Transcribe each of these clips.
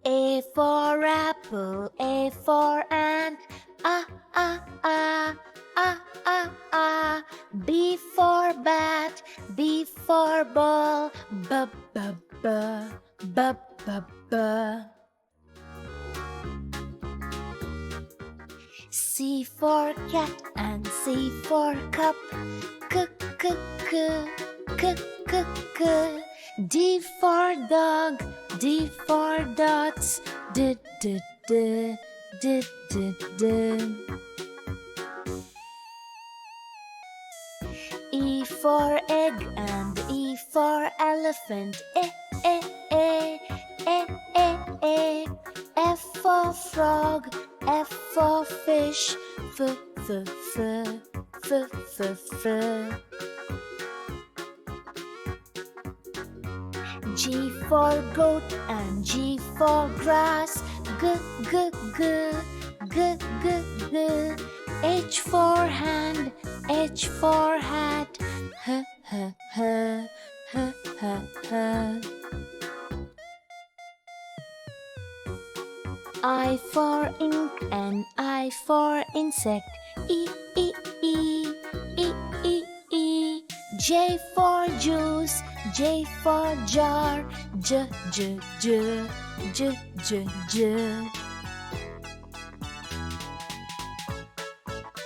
A for apple, A for ant, ah, ah, ah, ah, ah, ah. B for bat, B for ball, b, b, b, b, b, b. C for cat and C for cup, k, k, k, k, k, k. D for dog, D for dots, d, d, d, d, d, d. E for egg and E for elephant, e, e, e, e, e, e. F for frog, F for fish, f, f, f, f, f, f. G for goat and G for grass, g, g, g, g, g, g. H for hand, H for hat, h, h, h, h, h, h. I for ink and I for insect, E, E, E, E, E, E. J for juice, J for jar, J, J, J, J, J, J.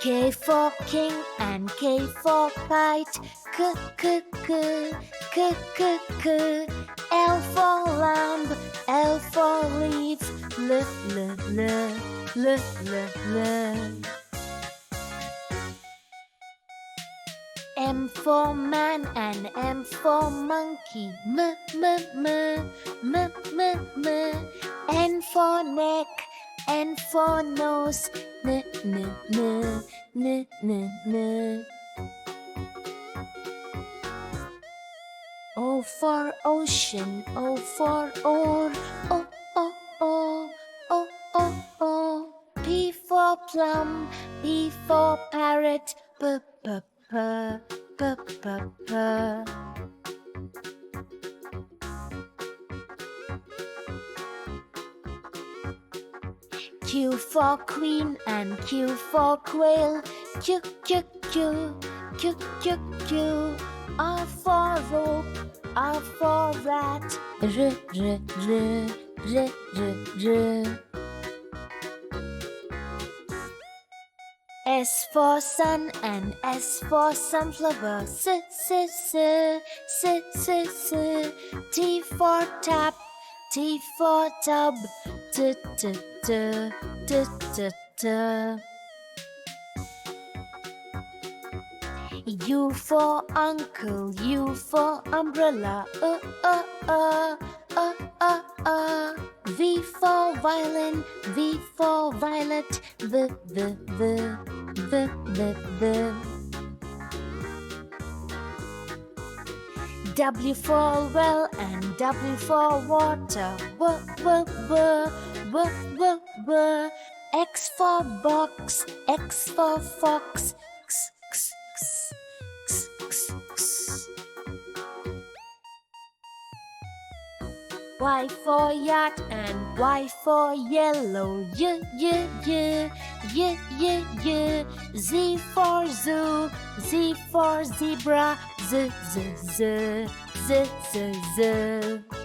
K for king and K for kite, K, K, K, K, K, K. L for lamb, L for leaf, L, L, L, L, L, L. M for man and M for monkey, M, M, M, M, M, M. N for neck, N for nose, N, N, N, N, N, N. O for ocean, O for oar, O, O, O, O, O, O. P for plum, P for parrot, P, P, P, P, P, P. Q for queen and Q for quail, Q, Q, Q, Q, Q, Q. R for rope, R for rat, R, R, R, R, R, R. S for sun and S for sunflower, S, S, S, S, S, S. T for tap, T for tub, T, T, T, T, T, T. U for uncle, U for umbrella, V for violin, V for violet, V, V, V, V, V, V. W for well and W for water, W, W, W, W, W, W. X for box, X for fox, X, X, X, X, X, X. Y for yacht and Y for yellow, Y, Y, Y, Y, Y, Y. Z for zoo, Z for zebra, Z, Z, Z, Z, Z, Z.